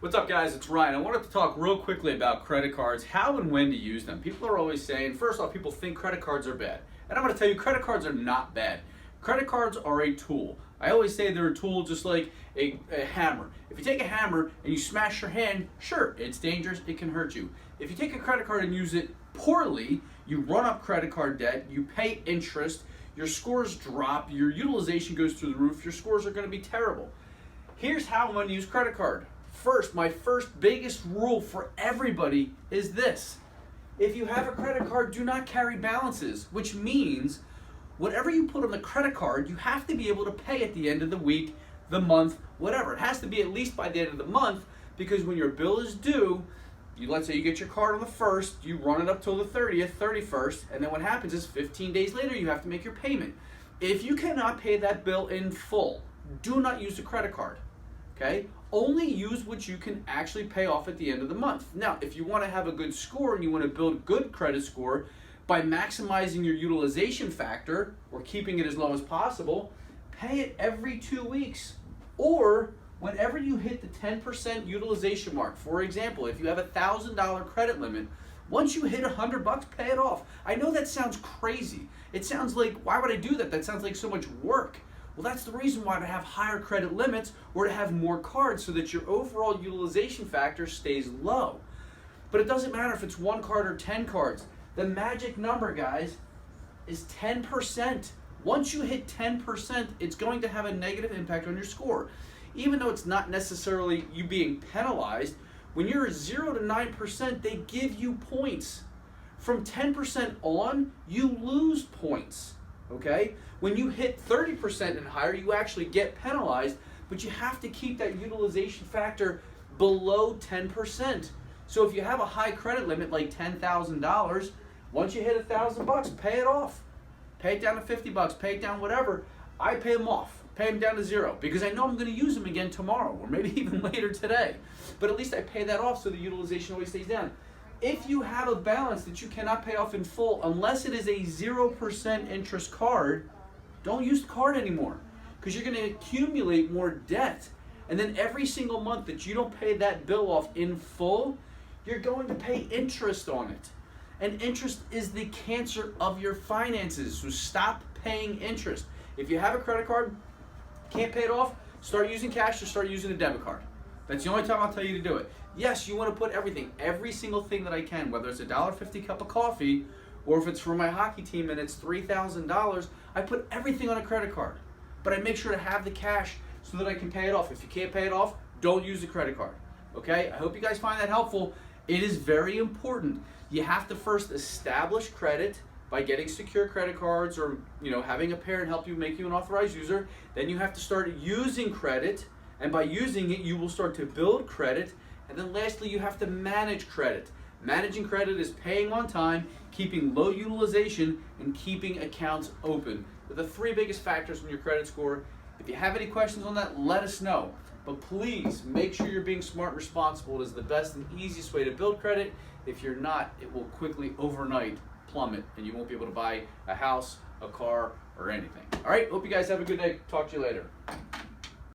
What's up, guys? It's Ryan. I wanted to talk real quickly about credit cards, how and when to use them. People are always saying, first off, people think credit cards are bad. And I'm going to tell you, credit cards are not bad. Credit cards are a tool. I always say they're a tool just like a hammer. If you take a hammer and you smash your hand, sure, it's dangerous, it can hurt you. If you take a credit card and use it poorly, you run up credit card debt, you pay interest, your scores drop, your utilization goes through the roof, your scores are going to be terrible. Here's how I'm going to use credit card. First, my first biggest rule for everybody is this. If you have a credit card, do not carry balances, which means whatever you put on the credit card, you have to be able to pay at the end of the week, the month, whatever. It has to be at least by the end of the month, because when your bill is due, let's say you get your card on the 1st, you run it up till the 30th, 31st, and then what happens is 15 days later you have to make your payment. If you cannot pay that bill in full, do not use a credit card. Okay? Only use what you can actually pay off at the end of the month. Now, if you want to have a good score and you want to build a good credit score by maximizing your utilization factor or keeping it as low as possible, pay it every 2 weeks. Or whenever you hit the 10% utilization mark. For example, if you have a $1,000 credit limit, once you hit $100, pay it off. I know that sounds crazy. It sounds like, why would I do that? That sounds like so much work. Well, that's the reason why to have higher credit limits or to have more cards so that your overall utilization factor stays low. But it doesn't matter if it's 1 card or 10 cards. The magic number, guys, is 10%. Once you hit 10%, it's going to have a negative impact on your score. Even though it's not necessarily you being penalized, when you're 0 to 9%, they give you points. From 10% on, you lose points. Okay? When you hit 30% and higher, you actually get penalized, but you have to keep that utilization factor below 10%. So if you have a high credit limit like $10,000, once you hit $1,000, pay it off. Pay it down to $50, pay it down whatever. I pay them off, pay them down to 0, because I know I'm going to use them again tomorrow or maybe even later today. But at least I pay that off so the utilization always stays down. If you have a balance that you cannot pay off in full, unless it is a 0% interest card, don't use the card anymore, because you're going to accumulate more debt. And then every single month that you don't pay that bill off in full, you're going to pay interest on it. And interest is the cancer of your finances, so stop paying interest. If you have a credit card, can't pay it off, start using cash or start using a debit card. That's the only time I'll tell you to do it. Yes, you want to put everything, every single thing that I can, whether it's a $1.50 cup of coffee or if it's for my hockey team and it's $3,000, I put everything on a credit card. But I make sure to have the cash so that I can pay it off. If you can't pay it off, don't use the credit card. Okay? I hope you guys find that helpful. It is very important. You have to first establish credit by getting secure credit cards or having a parent help you make you an authorized user. Then you have to start using credit, and by using it you will start to build credit. And then lastly, you have to manage credit. Managing credit is paying on time, keeping low utilization, and keeping accounts open. They're the 3 biggest factors in your credit score. If you have any questions on that, let us know. But please make sure you're being smart and responsible. It is the best and easiest way to build credit. If you're not, it will quickly overnight plummet and you won't be able to buy a house, a car, or anything. All right, hope you guys have a good day. Talk to you later.